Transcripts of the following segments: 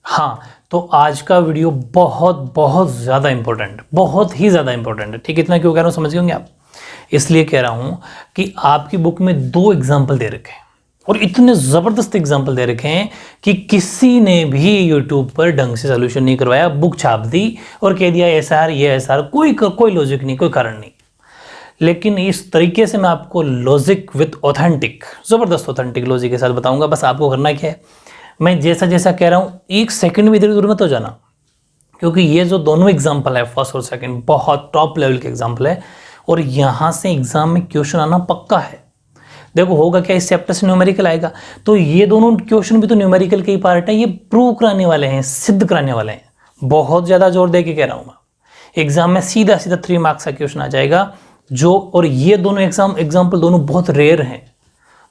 हाँ, तो आज का वीडियो बहुत बहुत ज़्यादा इंपॉर्टेंट, बहुत ही ज़्यादा इंपॉर्टेंट है। ठीक है, इतना क्यों कह रहा हूँ समझ गए होंगे आप। इसलिए कह रहा हूँ कि आपकी बुक में 2 एग्जाम्पल दे रखे हैं और इतने ज़बरदस्त एग्जाम्पल दे रखे हैं कि किसी ने भी यूट्यूब पर ढंग से सोल्यूशन नहीं करवाया। बुक छाप दी और कह दिया SR ये SR, कोई लॉजिक नहीं, कोई कारण नहीं। लेकिन इस तरीके से मैं आपको लॉजिक विद ऑथेंटिक, ज़बरदस्त ऑथेंटिक लॉजिक के साथ बताऊंगा। बस आपको करना क्या है, मैं जैसा जैसा कह रहा हूँ 1 सेकंड भी इधर उधर मत हो जाना, क्योंकि ये जो दोनों एग्जाम्पल है फर्स्ट और सेकंड बहुत टॉप लेवल के एग्जाम्पल है और यहाँ से एग्जाम में क्वेश्चन आना पक्का है। देखो होगा क्या, इस चैप्टर से न्यूमेरिकल आएगा, तो ये दोनों क्वेश्चन भी तो न्यूमेरिकल के ही पार्ट है। ये प्रूव कराने वाले हैं, सिद्ध कराने वाले हैं। बहुत ज़्यादा जोर दे के कह रहा हूँ मैं, एग्जाम में सीधा सीधा 3 मार्क्स का क्वेश्चन आ जाएगा जो। और ये दोनों एग्जाम्पल दोनों बहुत रेयर हैं,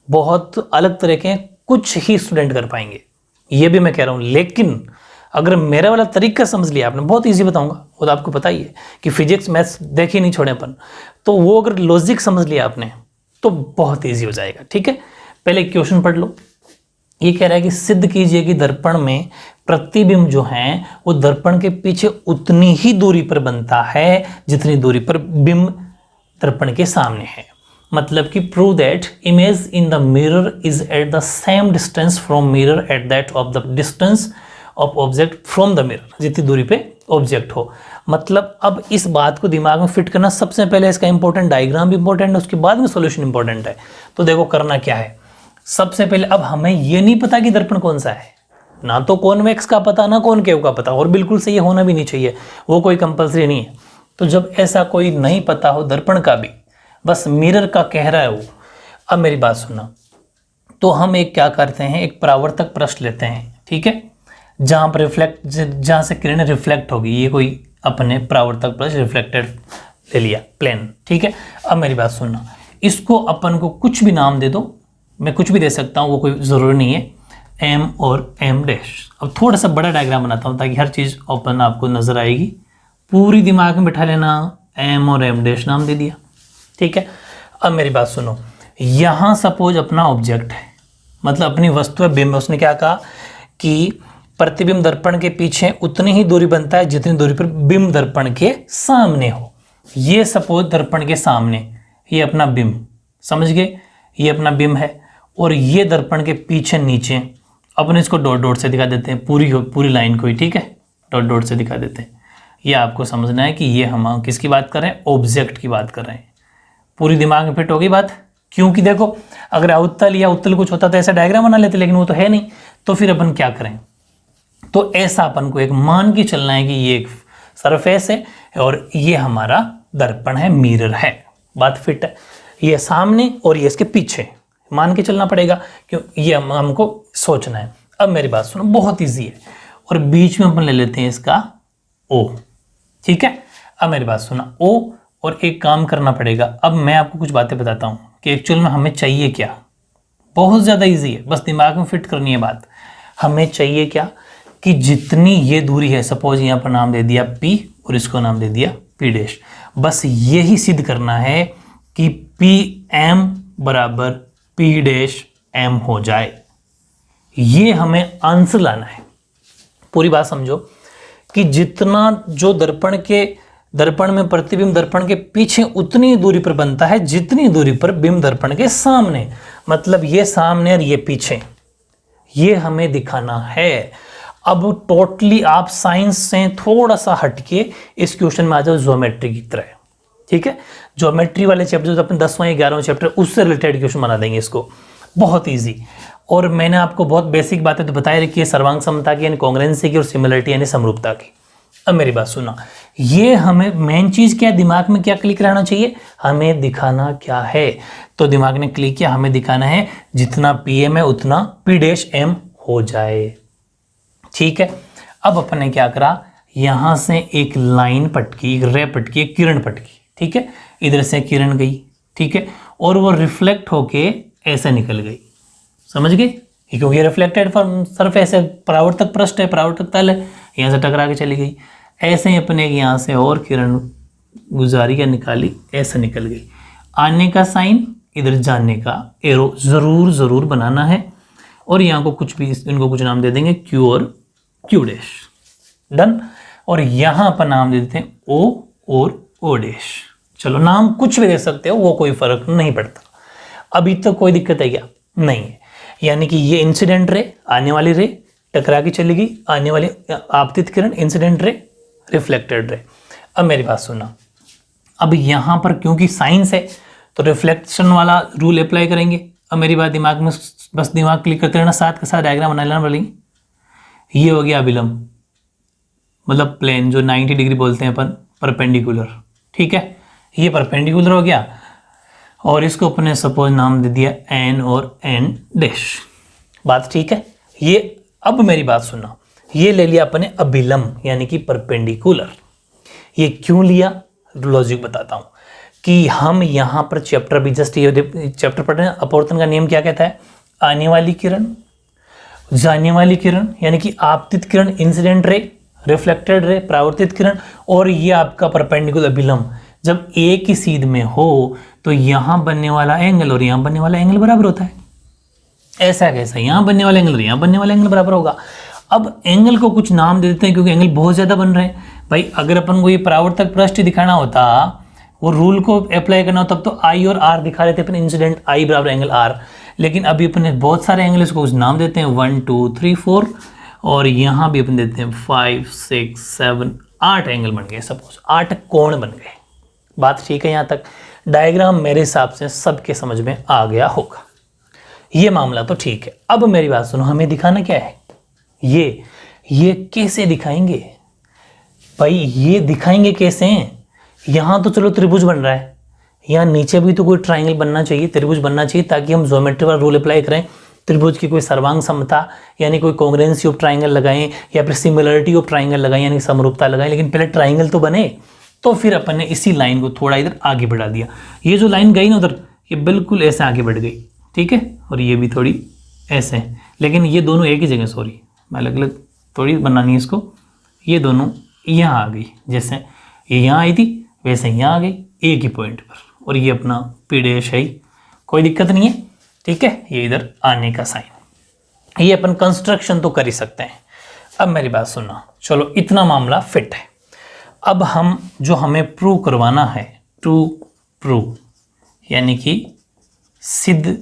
बहुत अलग तरह के हैं, कुछ ही स्टूडेंट कर पाएंगे, ये भी मैं कह रहा हूँ। लेकिन अगर मेरा वाला तरीका समझ लिया आपने, बहुत इजी बताऊंगा, वो तो आपको पता ही है कि फिजिक्स मैथ्स देख ही नहीं छोड़े अपन, तो वो अगर लॉजिक समझ लिया आपने तो बहुत इजी हो जाएगा। ठीक है, पहले क्वेश्चन पढ़ लो। ये कह रहा है कि सिद्ध कीजिए कि दर्पण में प्रतिबिंब जो है वो दर्पण के पीछे उतनी ही दूरी पर बनता है जितनी दूरी पर बिंब दर्पण के सामने है। मतलब कि prove that image in the mirror is at the same distance from mirror at that of the distance of object from the mirror, जितनी दूरी पे ऑब्जेक्ट हो। मतलब अब इस बात को दिमाग में फिट करना, सबसे पहले इसका इंपॉर्टेंट डायग्राम भी इंपॉर्टेंट है, उसके बाद में सॉल्यूशन इंपॉर्टेंट है। तो देखो करना क्या है, सबसे पहले अब हमें ये नहीं पता कि दर्पण कौन सा है, ना तो कॉन्वेक्स का पता ना कॉनकेव का पता, और बिल्कुल से ये होना भी नहीं चाहिए, वो कोई कंपल्सरी नहीं है। तो जब ऐसा कोई नहीं पता हो दर्पण का भी, बस मिरर का कह रहा है वो, अब मेरी बात सुनना, तो हम एक क्या करते हैं, एक परावर्तक पृष्ठ लेते हैं। ठीक है, जहाँ पर जहाँ से किरणें रिफ्लेक्ट होगी, ये कोई अपने परावर्तक पृष्ठ रिफ्लेक्टेड ले लिया प्लेन। ठीक है, अब मेरी बात सुनना, इसको अपन को कुछ भी नाम दे दो, मैं कुछ भी दे सकता हूँ, वो कोई ज़रूरी नहीं है, M और M डैश। अब थोड़ा सा बड़ा डायग्राम बनाता हूँ ताकि हर चीज़ ओपन आपको नजर आएगी, पूरी दिमाग में बिठा लेना। M और M डैश नाम दे दिया। ठीक है, अब मेरी बात सुनो, यहाँ सपोज अपना ऑब्जेक्ट है, मतलब अपनी वस्तु है, बिंब। उसने क्या कहा कि प्रतिबिंब दर्पण के पीछे उतनी ही दूरी बनता है जितनी दूरी पर बिंब दर्पण के सामने हो। ये सपोज दर्पण के सामने, ये अपना बिंब, समझ गए, ये अपना बिंब है, और ये दर्पण के पीछे नीचे, अपन इसको डॉट डॉट से दिखा देते हैं, पूरी लाइन को ही। ठीक है, डॉट डॉट से दिखा देते हैं। ये आपको समझना है कि ये हम किसकी बात कर रहे हैं, ऑब्जेक्ट की बात कर रहे हैं। पूरी दिमाग में फिट होगी बात, क्योंकि देखो अगर अवतल या उत्तल कुछ होता तो ऐसा डायग्राम बना लेते, लेकिन वो तो है नहीं। तो फिर अपन क्या करें, तो ऐसा अपन को एक मान के चलना है कि ये एक सरफेस है और ये हमारा दर्पण है, मिरर है। बात फिट है, ये सामने और ये इसके पीछे मान के चलना पड़ेगा, क्यों, ये हमको सोचना है। अब मेरी बात सुनो, बहुत ईजी है, और बीच में अपन ले लेते हैं इसका O। ठीक है, अब मेरी बात सुना, O, और एक काम करना पड़ेगा। अब मैं आपको कुछ बातें बताता हूँ कि एक्चुअल में हमें चाहिए क्या। बहुत ज़्यादा इजी है, बस दिमाग में फिट करनी है बात। हमें चाहिए क्या कि जितनी ये दूरी है, सपोज यहाँ पर नाम दे दिया P और इसको नाम दे दिया P डैश, बस यही सिद्ध करना है कि PM बराबर P डैश M हो जाए। ये हमें आंसर लाना है। पूरी बात समझो कि जितना जो दर्पण में प्रतिबिंब दर्पण के पीछे उतनी दूरी पर बनता है जितनी दूरी पर बिंब दर्पण के सामने, मतलब ये सामने और ये पीछे, ये हमें दिखाना है। अब टोटली आप साइंस से थोड़ा सा हटके इस क्वेश्चन में आ जाओ ज्योमेट्री की तरह। ठीक है, ज्योमेट्री वाले चैप्टर जो अपन 10वां या 11वां चैप्टर, उससे रिलेटेड क्वेश्चन बना देंगे इसको, बहुत ईजी। और मैंने आपको बहुत बेसिक बातें तो बताई रखी है, सर्वांग समता की यानी कॉन्ग्रेंसी की, और सिमिलरिटी यानी समरूपता की। अब मेरी बात सुना, ये हमें मेन चीज क्या, दिमाग में क्या क्लिक रहना चाहिए, हमें दिखाना क्या है। तो दिमाग ने क्लिक किया, हमें दिखाना है जितना PM है उतना P डैश M हो जाए। ठीक है, अब अपन ने क्या करा, यहां से एक लाइन पटकी, एक रे पटकी, एक किरण पटकी। ठीक है, इधर से किरण गई, ठीक है, और वो रिफ्लेक्ट होके ऐसे निकल गई, समझ गए, क्योंकि रिफ्लेक्टेड सरफेस है, परावर्तक पृष्ठ है, परावर्तक तल है, यहाँ से टकरा के चली गई। ऐसे ही अपने यहाँ से और किरण गुजारी या निकाली, ऐसे निकल गई। आने का साइन, इधर जाने का एरो जरूर बनाना है। और यहाँ को कुछ भी, इनको कुछ नाम दे देंगे Q और क्यू डैश। डन। और यहां पर नाम दे देते हैं ओ और ओ डैश। चलो नाम कुछ भी दे सकते हो, वो कोई फर्क नहीं पड़ता। अभी तक कोई दिक्कत है क्या? नहीं है। यानी कि ये इंसिडेंट रे, आने वाली रे टकरा के चली गई, आने वाली आपतित किरण, इंसिडेंट रे, रिफ्लेक्टेड रे। अब मेरी बात सुनना, अब यहां पर क्योंकि साइंस है तो रिफ्लेक्शन वाला रूल अप्लाई करेंगे। अब मेरी बात दिमाग में बस दिमाग क्लिक करते रहना, साथ के साथ डायग्राम बना लेना पड़ेगी। ये हो गया अभिलंब, मतलब प्लेन जो 90 डिग्री बोलते हैं अपन, परपेंडिकुलर। ठीक है, ये परपेंडिकुलर हो गया और इसको अपने सपोज नाम दे दिया एन और एन डैश। बात ठीक है। ये अब मेरी बात सुनना, ये ले लिया अपने अभिलंब यानी कि परपेंडिकुलर। ये क्यों लिया, लॉजिक बताता हूं कि हम यहां पर चैप्टर भी जस्ट ये चैप्टर पढ़ रहे हैं। अपवर्तन का नियम क्या कहता है? आने वाली किरण, जाने वाली किरण यानी कि आपतित किरण, इंसिडेंट रे, रिफ्लेक्टेड रे, परावर्तित किरण, और ये आपका परपेंडिकुलर अभिलंब जब एक ही सीध में हो तो यहां बनने वाला एंगल और यहां बनने वाला एंगल बराबर होता है। ऐसा कैसा? यहां बनने वाला एंगल और यहां बनने वाला एंगल बराबर होगा। अब एंगल को कुछ नाम दे देते हैं क्योंकि एंगल बहुत ज्यादा बन रहे हैं। भाई अगर अपन को ये परावर्तक पृष्ठ दिखाना होता, वो रूल को अप्लाई करना हो, तब तो आई और आर दिखा लेते अपन, इंसिडेंट आई बराबर एंगल आर। लेकिन अभी अपने बहुत सारे एंगल, इसको कुछ नाम देते हैं 1 2 3 4, और यहाँ भी अपन देते हैं 5 6 7 8 एंगल बन गए, सपोज 8 कोण बन गए। बात ठीक है? यहाँ तक डायग्राम मेरे हिसाब से सबके समझ में आ गया होगा। ये मामला तो ठीक है। अब मेरी बात सुनो, हमें दिखाना क्या है? ये कैसे दिखाएंगे भाई? ये दिखाएंगे कैसे? यहां तो चलो त्रिभुज बन रहा है, यहाँ नीचे भी तो कोई ट्राइंगल बनना चाहिए, त्रिभुज बनना चाहिए, ताकि हम ज्योमेट्री वाला रूल अप्लाई करें। त्रिभुज की कोई सर्वांग समता यानी कोई कॉन्ग्रुएंसी ऑफ ट्राइंगल लगाएं, या फिर सिमिलरिटी ऑफ ट्राइंगल लगाएं यानी समरूपता लगाएं। लेकिन पहले ट्राइंगल तो बने, तो फिर अपन ने इसी लाइन को थोड़ा इधर आगे बढ़ा दिया। ये जो लाइन गई ना उधर, ये बिल्कुल ऐसे आगे बढ़ गई। ठीक है, और ये भी थोड़ी ऐसे, लेकिन ये दोनों एक ही जगह, सॉरी मैं अलग अलग थोड़ी बनानी है इसको। ये दोनों यहाँ आ गई, जैसे ये यहाँ आई थी वैसे यहाँ आ गई एक ही पॉइंट पर, और ये अपना पी डैश है, कोई दिक्कत नहीं है। ठीक है, ये इधर आने का साइन, ये अपन कंस्ट्रक्शन तो कर ही सकते हैं। अब मेरी बात सुनना, चलो इतना मामला फिट है। अब हम जो हमें प्रूव करवाना है, टू प्रूव यानी कि सिद्ध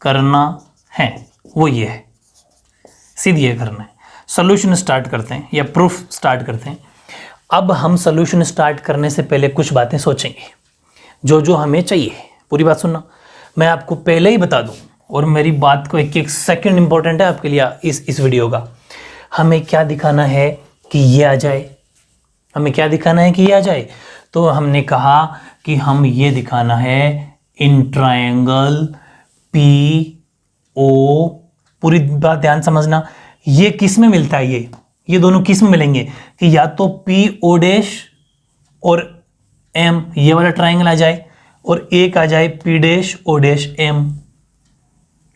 करना है, वो ये है, सिद्ध ये करना है। सॉल्यूशन स्टार्ट करते हैं या प्रूफ स्टार्ट करते हैं। अब हम सॉल्यूशन स्टार्ट करने से पहले कुछ बातें सोचेंगे जो जो हमें चाहिए। पूरी बात सुनना, मैं आपको पहले ही बता दूं, और मेरी बात को एक एक सेकंड इंपॉर्टेंट है आपके लिए इस वीडियो का। हमें क्या दिखाना है कि ये आ जाए, हमें क्या दिखाना है कि ये आ जाए। तो हमने कहा कि हम ये दिखाना है इन ट्रायंगल पी ओ, पूरी बात ध्यान समझना, ये किस में मिलता है? ये दोनों किस में मिलेंगे कि या तो पी ओ डैश और एम, ये वाला ट्राइंगल आ जाए, और एक आ जाए P dash O dash M,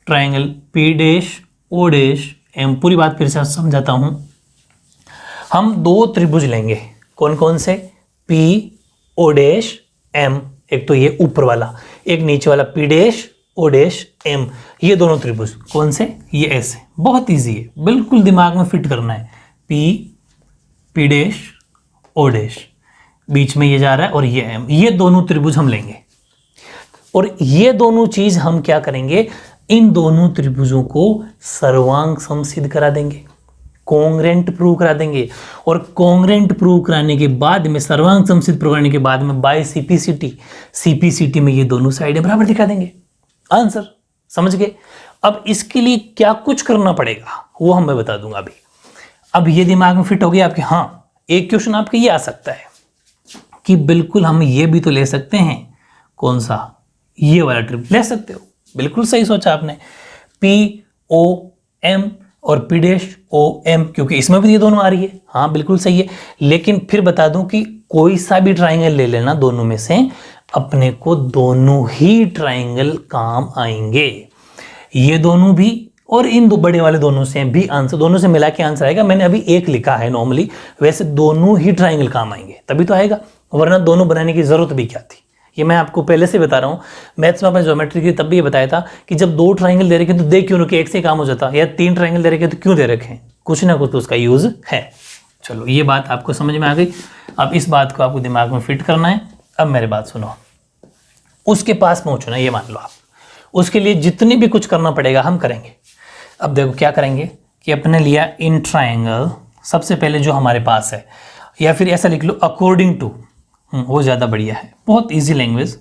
triangle P dash O dash M. पूरी बात फिर से समझाता हूं। हम दो त्रिभुज लेंगे, कौन कौन से? पी ओ डैश एम, एक तो ये ऊपर वाला, एक नीचे वाला P dash O dash M. ये दोनों त्रिभुज कौन से? ये ऐसे, बहुत इजी है, बिल्कुल दिमाग में फिट करना है। पी डैश ओ डैश, बीच में ये जा रहा है और ये एम, ये दोनों त्रिभुज हम लेंगे। और ये दोनों चीज हम क्या करेंगे, इन दोनों त्रिभुजों को सर्वांग समसिद्ध करा देंगे, कॉन्ग्रुएंट प्रूव करा देंगे। और कॉन्ग्रुएंट प्रूव कराने के बाद में, सर्वांग समसिद्ध प्रूव करने के बाद में बाय सीपीसीटी में ये दोनों साइडें बराबर दिखा देंगे। आंसर समझ गए? अब इसके लिए क्या कुछ करना पड़ेगा वो हम मैं बता दूंगा अभी। अब ये दिमाग में फिट हो गया आपके? हाँ, एक क्वेश्चन आपके ये आ सकता है कि बिल्कुल हम ये भी तो ले सकते हैं, कौन सा? ये वाला ट्रिप ले सकते हो, बिल्कुल सही सोचा आपने। पी ओ एम और पी डैश ओ एम, क्योंकि इसमें भी ये दोनों आ रही है। हाँ बिल्कुल सही है, लेकिन फिर बता दूं कि कोई सा भी ट्राइंगल ले लेना दोनों में से, अपने को दोनों ही ट्राइंगल काम आएंगे। ये दोनों भी और इन दो बड़े वाले दोनों से भी आंसर, दोनों से मिला के आंसर आएगा। मैंने अभी एक लिखा है नॉर्मली, वैसे दोनों ही ट्राइंगल काम आएंगे तभी तो आएगा, वरना दोनों बनाने की जरूरत भी क्या थी। ये मैं आपको पहले से बता रहा हूँ। मैथ्स में अपने ज्योमेट्री की तब भी ये बताया था कि जब दो ट्राइंगल दे रखे तो दे क्यों रखे, एक से काम हो जाता, या तीन ट्राइंगल दे रखे तो क्यों दे रखे, कुछ ना कुछ तो उसका यूज है। चलो ये बात आपको समझ में आ गई। अब इस बात को आपको दिमाग में फिट करना है। अब मेरी बात सुनो, उसके पास पहुंचो ना, ये मान लो आप, उसके लिए जितनी भी कुछ करना पड़ेगा हम करेंगे। अब देखो क्या करेंगे कि अपने लिया इन ट्राइंगल, सबसे पहले जो हमारे पास है, या फिर ऐसा लिख लो अकॉर्डिंग टू, वो ज़्यादा बढ़िया है, बहुत easy language,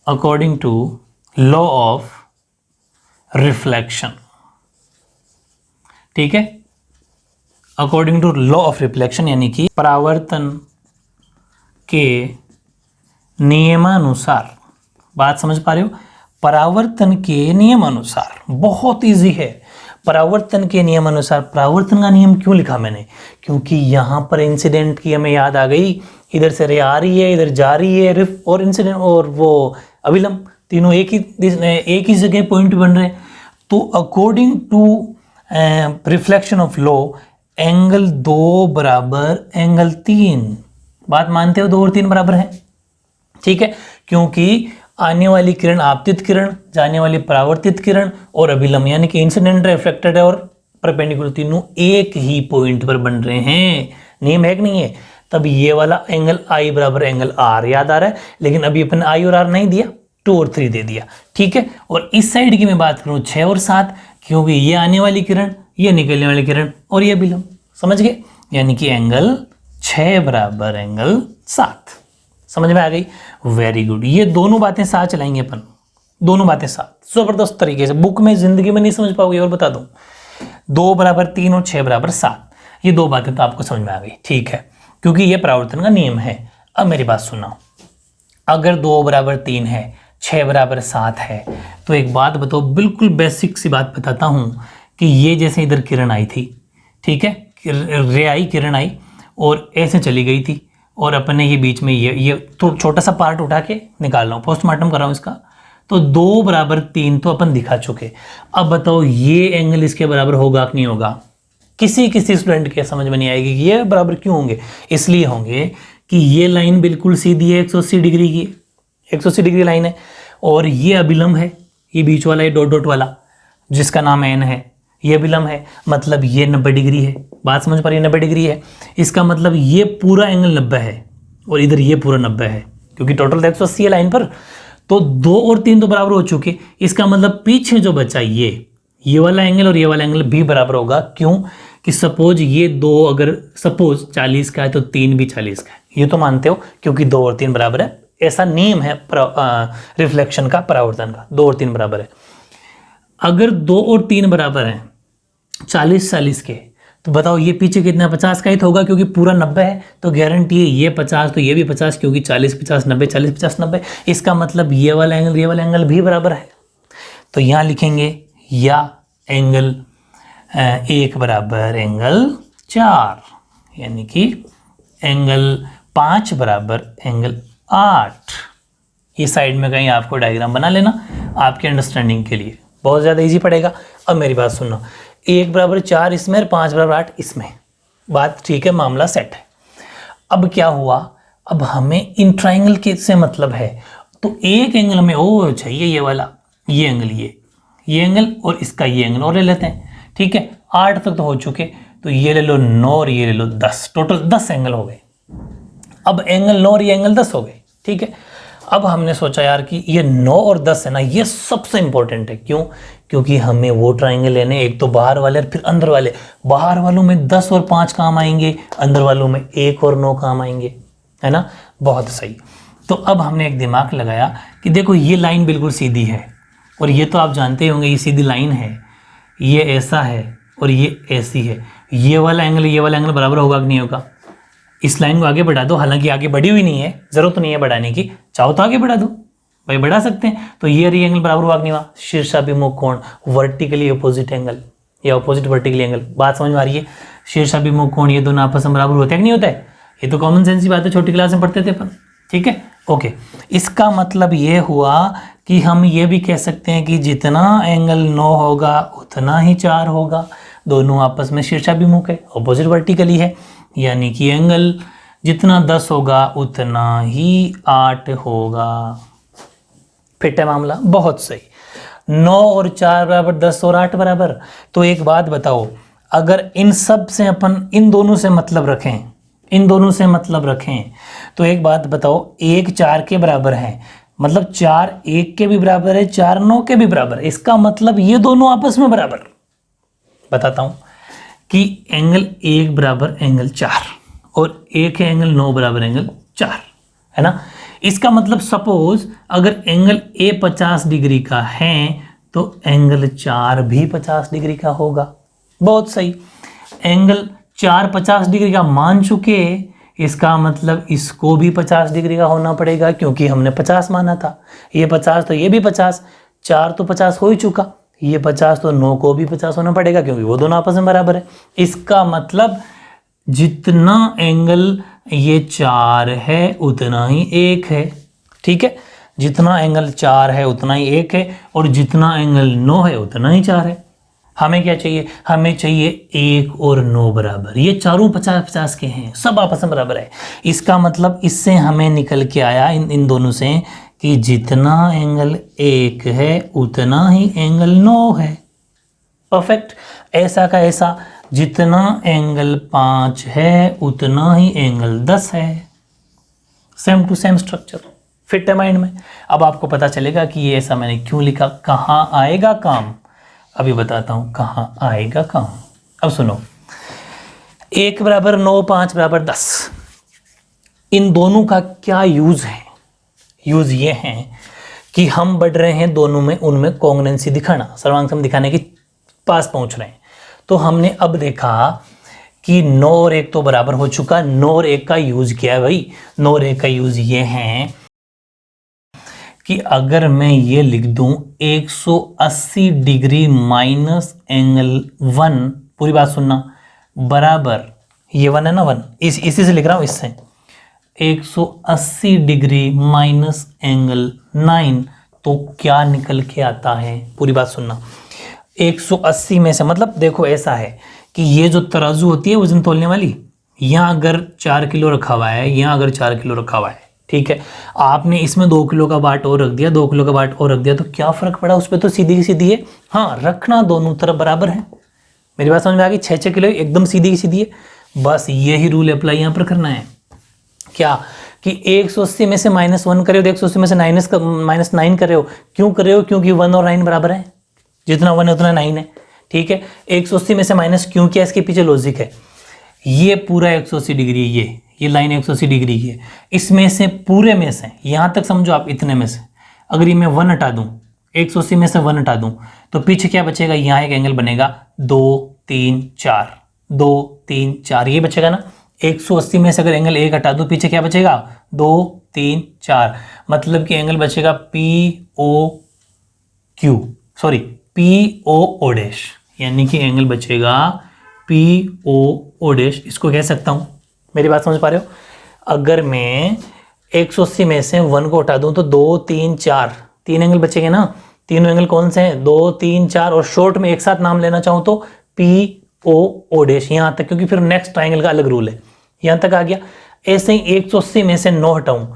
according to law of reflection. ठीक है, according to law of reflection यानी कि परावर्तन के नियमानुसार। बात समझ पा रहे हो? परावर्तन के नियमानुसार, बहुत इजी है। परावर्तन के नियमानुसार, परावर्तन का नियम क्यों लिखा मैंने? क्योंकि यहां पर इंसिडेंट की हमें याद आ गई, इधर से रे आ रही है, इधर जा रही है, रिफ और इंसिडेंट और वो अविलंब, तीनों एक ही जगह पॉइंट बन रहे हैं। तो according to reflection of law, angle 2 बराबर एंगल 3। बात मानते हो 2 और 3 बराबर है? ठीक है, क्योंकि आने वाली किरण आपतित किरण, जाने वाली परावर्तित किरण और अभिलंब यानी कि इंसिडेंट, रिफ्लेक्टेड और परपेंडिकुलर, तीनों एक ही पॉइंट पर बन रहे हैं। नियम है कि नहीं है? तब ये वाला एंगल I बराबर एंगल R याद आ रहा है, लेकिन अभी अपन I और R नहीं दिया, 2 और 3 दे दिया। ठीक है, और इस साइड की मैं बात करूं 6 और 7, क्योंकि ये आने वाली किरण, ये निकलने वाली किरण और ये अभिलंब। समझ गए? यानी कि एंगल 6 बराबर एंगल 7। समझ में आ गई? Very good. ये दोनों बातें साथ चलाएंगे अपन, दोनों बातें साथ जबरदस्त तरीके से। बुक में जिंदगी में नहीं समझ पाओगे, और बता दूं 2 बराबर 3 और 6 बराबर 7, ये 2 बातें तो आपको समझ में आ गई। ठीक है, क्योंकि ये परावर्तन का नियम है। अब मेरी बात सुनो, अगर 2 बराबर 3 है, 6 बराबर 7 है, तो एक बात बताओ, बिल्कुल बेसिक सी बात बताता हूं कि ये जैसे इधर किरण आई थी, ठीक है, रे आई, किरण आई और ऐसे चली गई थी, और अपने ये बीच में ये तो छोटा सा पार्ट उठा के निकाल रहा हूँ, पोस्टमार्टम कर रहा हूँ इसका। तो 2 बराबर 3 तो अपन दिखा चुके। अब बताओ ये एंगल इसके बराबर होगा कि नहीं होगा? किसी स्टूडेंट के समझ में नहीं आएगी कि ये बराबर क्यों होंगे। इसलिए होंगे कि ये लाइन बिल्कुल सीधी है, 180 डिग्री की, 180 डिग्री लाइन है, और ये अभिलंब है, ये बीच वाला, ये डॉट डॉट वाला जिसका नाम एन है, ये अभिलंब है, मतलब ये 90 डिग्री है। बात समझ पा रही है? 90 डिग्री है, इसका मतलब ये पूरा एंगल 90 है और इधर ये पूरा 90 है, क्योंकि टोटल 180 है लाइन पर। तो 2 और 3 तो बराबर हो चुके, इसका मतलब पीछे जो बचा ये वाला एंगल और ये वाला एंगल भी बराबर होगा। क्यों? कि सपोज ये 2 अगर सपोज 40 का है तो 3 भी 40 का है, ये तो मानते हो, क्योंकि 2 और 3 बराबर है, ऐसा नियम है रिफ्लेक्शन का, परावर्तन का, 2 और 3 बराबर है। अगर 2 और 3 बराबर हैं 40 के, तो बताओ ये पीछे कितना, 50 का ही तो होगा, क्योंकि पूरा 90 है, तो गारंटी है ये 50 तो ये भी 50, क्योंकि 40 50 90, 40 50 90। इसका मतलब ये वाला एंगल भी बराबर है। तो यहाँ लिखेंगे या एंगल 1 बराबर एंगल 4, यानी कि एंगल 5 बराबर एंगल 8। ये साइड में कहीं आपको डायग्राम बना लेना आपके अंडरस्टैंडिंग के लिए, बहुत ज़्यादा इजी पड़ेगा। अब मेरी बात सुनो, 1 बराबर 4 इसमें और 5 बराबर 8 इसमें, बात ठीक है, मामला सेट है। अब क्या हुआ, अब हमें इन ट्राइंगल के से मतलब है, तो एक एंगल हमें ओ चाहिए, ये वाला, ये एंगल, ये एंगल और इसका ये एंगल और ले लेते हैं। ठीक है, 8 तक तो हो चुके, तो ये ले लो 9 और ये ले लो 10, टोटल 10 एंगल हो गए। अब एंगल 9 और ये एंगल 10 हो गए। ठीक है, अब हमने सोचा यार कि ये 9 और 10 है ना, ये सबसे इंपॉर्टेंट है। क्यों? क्योंकि हमें वो ट्राइंगल लेने, एक तो बाहर वाले और फिर अंदर वाले। बाहर वालों में 10 और 5 काम आएंगे, अंदर वालों में 1 और 9 काम आएंगे, है ना? बहुत सही। तो अब हमने एक दिमाग लगाया कि देखो ये लाइन बिल्कुल सीधी है, और ये तो आप जानते होंगे ये सीधी लाइन है, ये ऐसा है और ये ऐसी है। ये वाला एंगल बराबर होगा कि नहीं होगा? इस लाइन को आगे बढ़ा दो, हालांकि आगे बढ़ी हुई नहीं है, जरूरत नहीं है बढ़ाने की, चाहो तो आगे बढ़ा दो भाई, बढ़ा सकते हैं। तो ये एंगल बराबर हुआ कि नहीं हुआ? शीर्षाभिमुख कोण, वर्टिकली अपोजिट एंगल या अपोजिट वर्टिकली एंगल। बात समझ में आ रही है? शीर्षाभिमुख कोण ये दोनों आपस में बराबर होते हैं कि नहीं होता है? ये तो कॉमन सेंस की बात है, छोटी क्लास में पढ़ते थे अपन। ठीक है, ओके। इसका मतलब ये हुआ कि हम ये भी कह सकते हैं कि जितना एंगल 9 होगा उतना ही 4 होगा, दोनों आपस में शीर्षाभिमुख है, अपोजिट वर्टिकली है, यानी कि एंगल जितना 10 होगा उतना ही 8 होगा। फिट है मामला? बहुत सही। 9 और 4 बराबर 10 और 8 बराबर। तो एक बात बताओ, अगर इन सब से अपन इन दोनों से मतलब रखें, इन दोनों से मतलब रखें, तो एक बात बताओ, 1 4 के बराबर है, मतलब 4 1 के भी बराबर है, 4 9 के भी बराबर है। इसका मतलब ये दोनों आपस में बराबर। बताता हूं कि एंगल 1 बराबर एंगल 4 और एक है एंगल 9 बराबर एंगल 4, है ना। इसका मतलब सपोज अगर एंगल ए 50 डिग्री का है तो एंगल 4 भी 50 डिग्री का होगा। बहुत सही, एंगल 4 50 डिग्री का मान चुके, इसका मतलब इसको भी 50 डिग्री का होना पड़ेगा, क्योंकि हमने 50 माना था। ये 50 तो ये भी 50, 4 तो 50 हो ही चुका, ये 50 तो 9 को भी 50 होना पड़ेगा, क्योंकि वो दोनों आपस में बराबर है। इसका मतलब जितना एंगल ये 4 है उतना ही 1 है। ठीक है, जितना एंगल 4 है उतना ही 1 है, और जितना एंगल 9 है उतना ही 4 है। हमें क्या चाहिए, हमें चाहिए 1 और 9 बराबर। ये चारों 50 50 के हैं, सब आपस में बराबर है। इसका मतलब इससे हमें निकल के आया इन दोनों से कि जितना एंगल 1 है उतना ही एंगल 9 है। परफेक्ट। ऐसा का ऐसा, जितना एंगल 5 है उतना ही एंगल 10 है। Same to same structure, fit है माइंड में। अब आपको पता चलेगा कि ये ऐसा मैंने क्यों लिखा, कहाँ आएगा काम, अभी बताता हूं कहाँ आएगा काम। अब सुनो, 1 बराबर 9, 5 बराबर 10, इन दोनों का क्या यूज है। यूज ये है कि हम बढ़ रहे हैं दोनों में, उनमें कॉन्ग्रुएंसी दिखाना, सर्वांग दिखाने के पास पहुंच रहे हैं। तो हमने अब देखा कि 9 और 1 तो बराबर हो चुका। 9 और 1 का यूज क्या है भाई, 9 और 1 का यूज ये है कि अगर मैं ये लिख दूं 180 डिग्री माइनस एंगल 1, पूरी बात सुनना, बराबर, ये 1 है ना, 1 इसी से लिख रहा हूं, इससे 180 डिग्री माइनस एंगल 9, तो क्या निकल के आता है, पूरी बात सुनना। 180 में से, मतलब देखो ऐसा है कि ये जो तराजू होती है वजन तोलने वाली, यहाँ अगर 4 किलो रखा हुआ है, यहाँ अगर 4 किलो रखा हुआ है, ठीक है, आपने इसमें 2 किलो का बाट और रख दिया, 2 किलो का बाट और रख दिया, तो क्या फर्क पड़ा, उस पर तो सीधी की सीधी है। हाँ, रखना दोनों तरफ बराबर है। मेरी बात समझ में आ गई, 6 किलो एकदम सीधी की सीधी है। बस यही रूल अप्लाई यहाँ पर करना है, क्या कि 180 में से -1 करे हो, 180 में से -9 कर रहे हो। क्यों कर रहे हो, क्योंकि 1 और 9 बराबर है, जितना 1 है उतना 9 है। ठीक है, 180 में से माइनस क्यों किया, इसके पीछे लॉजिक है। ये पूरा 180 डिग्री, ये लाइन 180 डिग्री की है, इसमें से पूरे में से यहाँ तक समझो आप, इतने में से अगर ये मैं 1 हटा दूँ, 180 में से 1 हटा दूँ, तो पीछे क्या बचेगा, यहाँ एक एंगल बनेगा 2 3 4, 2 3 4, ये बचेगा ना। 180 में से अगर एंगल 1 हटा दूँ, पीछे क्या बचेगा, 2 3 4, मतलब कि एंगल बचेगा PO डैश, यानी कि एंगल बचेगा PO डैश। इसको कह सकता हूँ, मेरी बात समझ पा रहे हो। अगर मैं 180 में से 1 को हटा दूं तो 2 3 4, 3 एंगल बचेंगे ना। तीनों एंगल कौन से हैं, 2 3 4, और शॉर्ट में एक साथ नाम लेना चाहूँ तो PO डैश, यहाँ तक, क्योंकि फिर नेक्स्ट ट्राइंगल का अलग रूल है। यहाँ तक आ गया। ऐसे ही 180 में से 9 हटाऊं,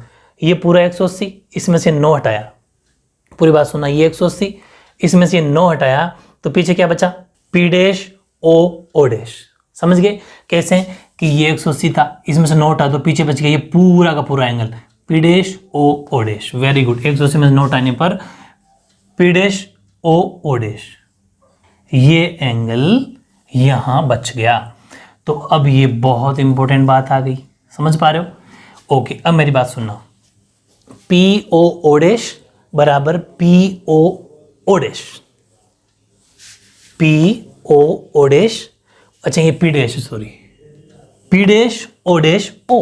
ये पूरा 180, इसमें से 9 हटाया, पूरी बात सुनना, ये 180, इसमें से 9 हटाया, तो पीछे क्या बचा, P डैश O डैश। समझ गए कैसे, कि ये 180 था, इसमें से 9 हटा दो, पीछे बच गया ये पूरा का पूरा angle P dash O dash. Very good, 180 में से 9 हटाने पर P डैश O डैश, ये एंगल यहां बच गया। तो अब ये बहुत इंपॉर्टेंट बात आ गई, समझ पा रहे हो। ओके, अब मेरी बात सुनना, PO डैश बराबर PO डैश, PO डैश, अच्छा ये P dash, sorry P dash O dash O,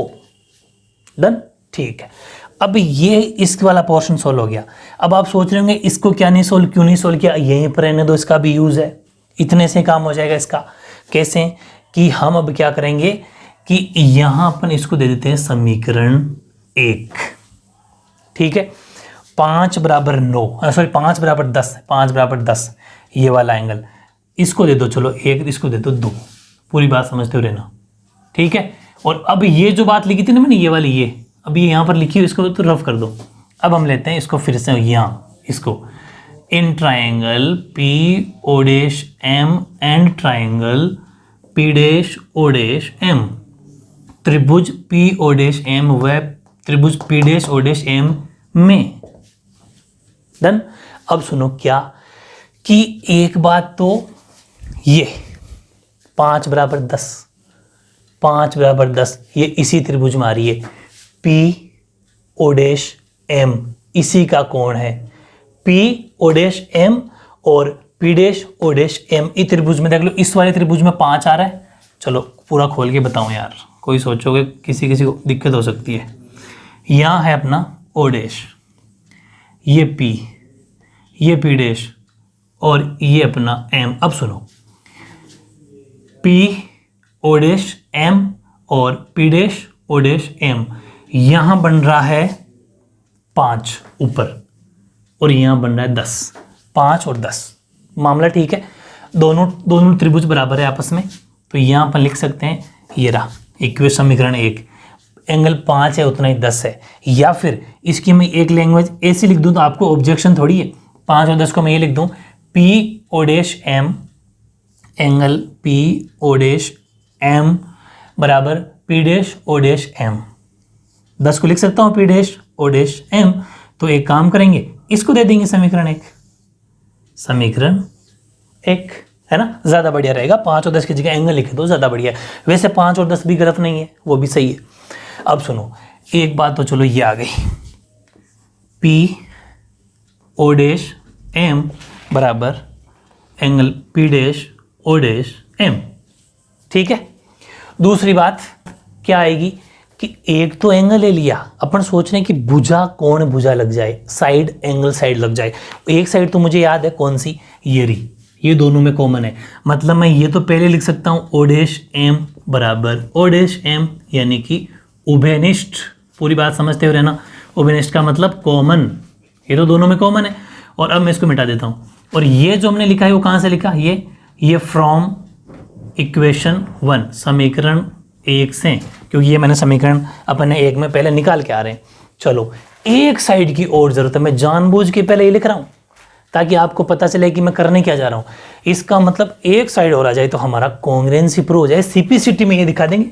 done, ठीक है। अब ये इस वाला पोर्शन सोल्व हो गया। अब आप सोच रहे होंगे इसको क्या नहीं सोल्व, क्यों नहीं सोल्व किया, यहीं पर रहने दो, इसका भी यूज है, इतने से काम हो जाएगा इसका। कैसे, कि हम अब क्या करेंगे कि यहां अपन इसको दे देते हैं समीकरण 1, ठीक है। 5 बराबर 9, सॉरी 5 बराबर 10, 5 बराबर 10, ये वाला एंगल इसको दे दो, चलो 1, इसको दे दो 2, पूरी बात समझते हो रहना, ठीक है। और अब ये जो बात लिखी थी ना मैंने, ये वाली, ये अभी यहाँ पर लिखी हुई, इसको तो रफ कर दो। अब हम लेते हैं इसको फिर से यहाँ, इसको इन triangle PO dash M and triangle P dash O dash M, त्रिभुज पी ओ डैश एम व त्रिभुज P dash O dash M में। डन। अब सुनो क्या कि एक बात तो ये 5 बराबर 10, 5 बराबर 10 ये इसी त्रिभुज में आ रही है, पी ओ डैश एम इसी का कोण है, पी ओ डैश एम और P dash O dash M. इस त्रिभुज में देख लो, इस वाले त्रिभुज में 5 आ रहा है। चलो पूरा खोल के बताऊं यार, कोई सोचोगे किसी किसी को दिक्कत हो सकती है। यहाँ है अपना ओ डैश, ये पी, ये पी डैश और ये अपना एम। अब सुनो, पी ओ डैश एम और P dash O dash M, यहां बन रहा है 5 ऊपर और यहां बन रहा है 10, 5 और 10। मामला ठीक है, दोनों त्रिभुज बराबर है आपस में, तो यहां पर लिख सकते हैं ये रहा इक्वेशन समीकरण 1, एंगल 5 है उतना ही 10 है। या फिर इसकी मैं एक लैंग्वेज ऐसी लिख दूं तो आपको ऑब्जेक्शन थोड़ी है, 5 और 10 को मैं ये लिख दूं, P O dash M angle P O dash M बराबर P dash O dash M. 10 को लिख सकता हूँ P dash O dash M. तो एक काम करेंगे, इसको दे देंगे समीकरण 1, समीकरण 1 है ना, ज़्यादा बढ़िया रहेगा। 5 और 10 की जगह एंगल लिखे तो ज़्यादा बढ़िया है। वैसे 5 और 10 भी गलत नहीं है, वो भी सही है। अब सुनो एक बात तो चलो ये आ गई, पी ओ डैश एम बराबर angle P dash O dash M. ठीक है, दूसरी बात क्या आएगी कि एक तो एंगल ले लिया, अपन सोच रहे हैं कि भुजा कोण भुजा लग जाए, साइड एंगल साइड लग जाए। एक साइड तो मुझे याद है कौन सी, ये रही, ये दोनों में कॉमन है। मतलब मैं ये तो पहले लिख सकता हूँ ओ डैश एम बराबर ओ डैश एम, यानी कि उभयनिष्ठ। पूरी बात समझते हो रहना, उभयनिष्ठ का मतलब कॉमन, ये तो दोनों में कॉमन है। और अब मैं इसको मिटा देता हूँ, और ये जो हमने लिखा है वो कहाँ से लिखा, ये फ्रॉम इक्वेशन 1 समीकरण 1 से, क्योंकि ये मैंने समीकरण अपने 1 में पहले निकाल के आ रहे हैं। चलो एक साइड की और जरूरत है, मैं जानबूझ के पहले ये लिख रहा हूँ ताकि आपको पता चले कि मैं करने क्या जा रहा हूँ। इसका मतलब एक साइड और आ जाए तो हमारा कॉन्ग्रुएंसी प्रूव हो जाए, सीपीसीटी में ये दिखा देंगे,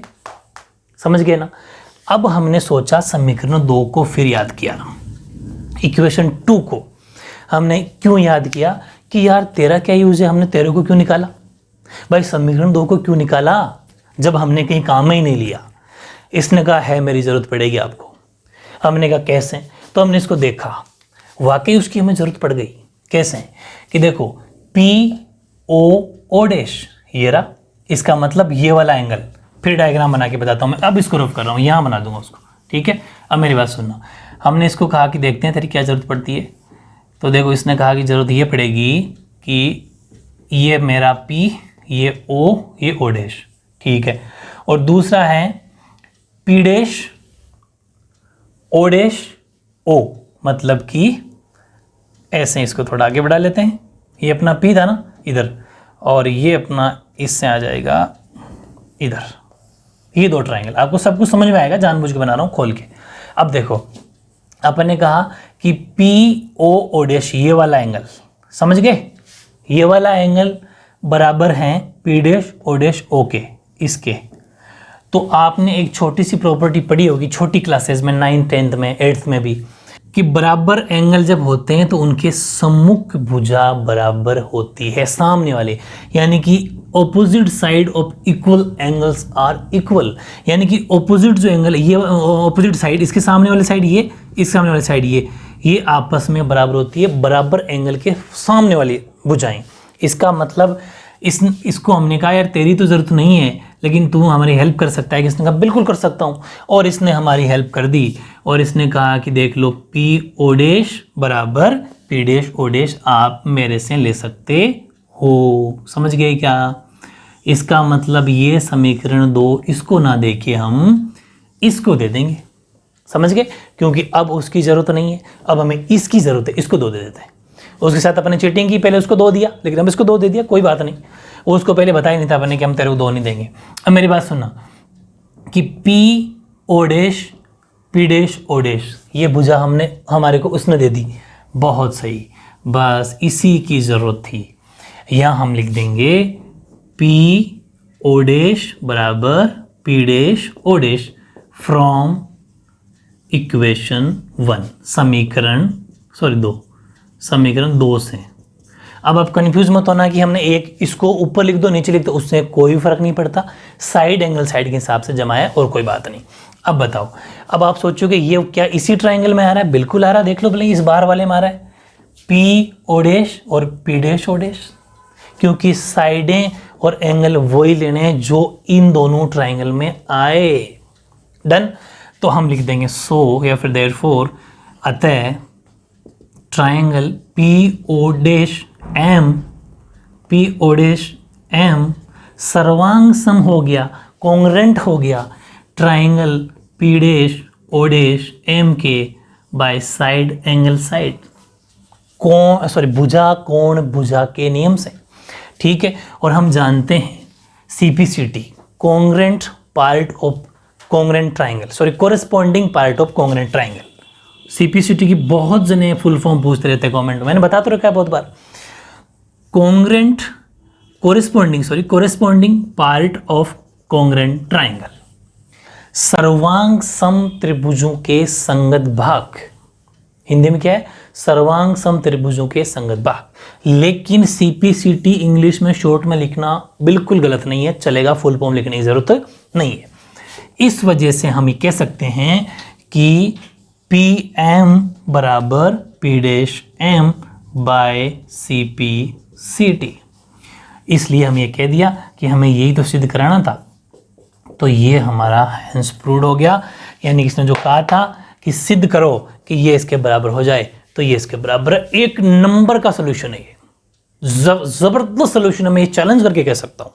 समझ गए ना। अब हमने सोचा समीकरण 2 को फिर याद किया, इक्वेशन 2 को हमने क्यों याद किया कि यार तेरा क्या यूज है, हमने तेरे को क्यों निकाला भाई, समीकरण 2 को क्यों निकाला जब हमने कहीं काम ही नहीं लिया। इसने कहा है मेरी ज़रूरत पड़ेगी आपको, हमने कहा कैसे, तो हमने इसको देखा, वाकई उसकी हमें ज़रूरत पड़ गई। कैसे कि देखो पी ओ ओ डैश ये रहा, इसका मतलब ये वाला एंगल, फिर डायग्राम बना के बताता हूँ मैं, अब इसको रफ कर रहा हूँ, यहाँ बना दूंगा उसको। ठीक है, अब मेरी बात सुनना, हमने इसको कहा कि देखते हैं तेरी क्या ज़रूरत पड़ती है। तो देखो इसने कहा कि ज़रूरत ये पड़ेगी कि ये मेरा P, ये O, ये O डैश। ठीक है, और दूसरा है P dash O dash O, मतलब कि ऐसे इसको थोड़ा आगे बढ़ा लेते हैं, ये अपना P था ना इधर, और ये अपना इससे आ जाएगा इधर। ये 2 ट्रायंगल, आपको सब कुछ समझ में आएगा, जानबूझ के बना रहा हूँ खोल के। अब देखो अपन ने कहा कि पी ओ ओ डैश ये वाला एंगल, समझ गए, ये वाला एंगल बराबर हैं P dash O dash O के, इसके। तो आपने एक छोटी सी प्रॉपर्टी पढ़ी होगी छोटी क्लासेस में, 9th 10th में 8th में भी, कि बराबर एंगल जब होते हैं तो उनके सम्मुख भुजा बराबर होती है, सामने वाले, यानी कि opposite side of equal angles are equal. यानी कि ऑपोजिट जो एंगल, ये ऑपोजिट साइड, इसके सामने वाले साइड ये, इसके सामने वाले साइड ये आपस में बराबर होती है, बराबर एंगल के सामने वाली भुजाएं। इसका मतलब इसको हमने कहा यार तेरी तो ज़रूरत नहीं है लेकिन तू हमारी हेल्प कर सकता है, कि इसने कहा बिल्कुल कर सकता हूँ, और इसने हमारी हेल्प कर दी, और इसने कहा कि देख लो पी ओ डैश बराबर पी डैश ओ डैश आप मेरे से ले सकते हो। समझ गए क्या? इसका मतलब ये समीकरण 2 इसको ना देके हम इसको दे देंगे, समझ गए, क्योंकि अब उसकी ज़रूरत नहीं है, अब हमें इसकी ज़रूरत है, इसको 2 दे देते हैं। उसके साथ अपने चीटिंग की, पहले उसको 2 दिया लेकिन अब इसको 2 दे दिया, कोई बात नहीं, वो उसको पहले बताया नहीं था अपने कि हम तेरे को 2 नहीं देंगे। अब मेरी बात सुनना कि P O dash P dash O dash ये भुजा हमने हमारे को उसने दे दी, बहुत सही, बस इसी की ज़रूरत थी। यहाँ हम लिख देंगे पी ओ डैश बराबर P dash O dash from equation 1, समीकरण 2 से। अब आप कंफ्यूज मत होना कि हमने एक इसको ऊपर लिख दो नीचे लिख दो, उससे कोई फर्क नहीं पड़ता, साइड एंगल साइड के हिसाब से जमा है और कोई बात नहीं। अब बताओ, अब आप सोचोगे ये क्या इसी ट्राइंगल में आ रहा है? बिल्कुल आ रहा है, देख लो भले इस बार वाले में आ रहा है पी ओ डैश और पी डैश ओ डैश, क्योंकि साइडें और एंगल वही लेने हैं जो इन दोनों ट्राइंगल में आए। डन। तो हम लिख देंगे सो या फिर देयरफॉर, अतः triangle P O dash M सर्वांग सम हो गया, कॉन्ग्रेंट हो गया triangle P dash O dash M के बाय साइड एंगल साइड, कोण भुजा के नियम से। ठीक है, और हम जानते हैं CPCT, congruent part of congruent triangle, corresponding part of congruent triangle. CPCT की बहुत जने फुल फॉर्म पूछते रहते हैं कमेंट में, मैंने बता तो रखा है बहुत बार। Corresponding part of congruent triangle, सर्वांग सम त्रिभुजों के संगत भाग। हिंदी में क्या है? सर्वांग सम त्रिभुजों के संगत भाग। लेकिन CPCT इंग्लिश में शॉर्ट में लिखना बिल्कुल गलत नहीं है, चलेगा, फुल फॉर्म लिखने की जरूरत नहीं है। इस वजह से हम ये कह सकते हैं कि PM बराबर P dash M by CPCT। इसलिए हम ये कह दिया कि हमें यही तो सिद्ध कराना था, तो ये हमारा हेंस प्रूव्ड हो गया। यानी इसने जो कहा था कि सिद्ध करो कि ये इसके बराबर हो जाए, तो ये इसके बराबर है। एक नंबर का सोल्यूशन है ये, जबरदस्त सोल्यूशन है, मैं ये चैलेंज करके कह सकता हूँ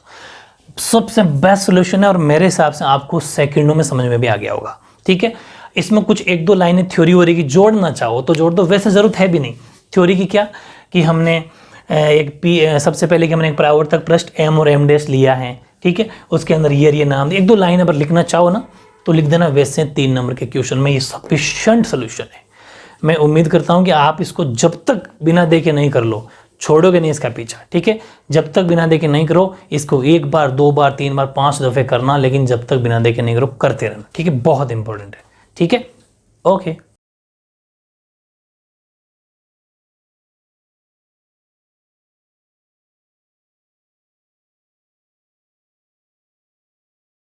सबसे बेस्ट सोल्यूशन है, और मेरे हिसाब से आपको सेकंडों में समझ में भी आ गया होगा। ठीक है, इसमें कुछ एक दो लाइनें थ्योरी हो रही की जोड़ना चाहो तो जोड़ दो, वैसे जरूरत है भी नहीं थ्योरी की। क्या कि हमने सबसे पहले कि हमने एक परावर्तक पृष्ठ M और M डैश लिया है, ठीक है, उसके अंदर ये नाम, एक दो लाइन अगर लिखना चाहो ना तो लिख देना, वैसे 3 नंबर के क्वेश्चन में ये सफिशिएंट सोल्यूशन है। मैं उम्मीद करता हूं कि आप इसको जब तक बिना देखे नहीं कर लो, छोड़ोगे नहीं इसका पीछा। ठीक है, जब तक बिना देखे नहीं करो इसको, 1 बार 2 बार 3 बार 5 दफे करना, लेकिन जब तक बिना देखे नहीं करो करते रहना। ठीक है, बहुत इंपॉर्टेंट है। ठीक है, ओके।